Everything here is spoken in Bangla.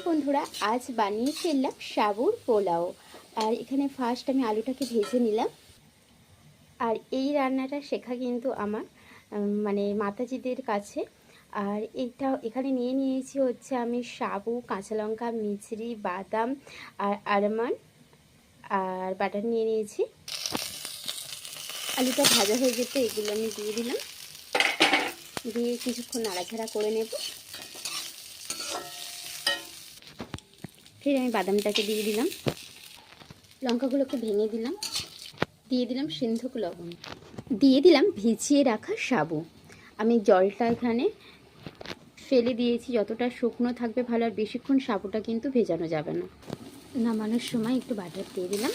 বন্ধুরা, আজ বানিয়ে ফেললাম সাবুর পোলাও। আর এখানে ফার্স্ট আমি আলুটাকে ভেজে নিলাম। আর এই রান্নাটা শেখা কিন্তু আমার মানে মাতাজিদের কাছে। আর এইটা এখানে নিয়েছি হচ্ছে আমি সাবু, কাঁচা লঙ্কা, মিছরি, বাদাম আর আলমন্ড আর বাটার নিয়েছি। আলুটা ভাজা হয়ে যেতে এগুলো আমি দিয়ে দিলাম, দিয়ে কিছুক্ষণ নাড়াচাড়া করে নেব। ফির আমি বাদামটাকে দিয়ে দিলাম, লঙ্কাগুলোকে ভেঙে দিলাম, দিয়ে দিলাম সিন্ধুক লবণ, দিয়ে দিলাম ভিজিয়ে রাখা সাবু। আমি জলটা এখানে ফেলে দিয়েছি, যতটা শুকনো থাকবে ভালো, আর বেশিক্ষণ সাবুটা কিন্তু ভেজানো যাবে না। নামানোর সময় একটু বাটার দিয়ে দিলাম,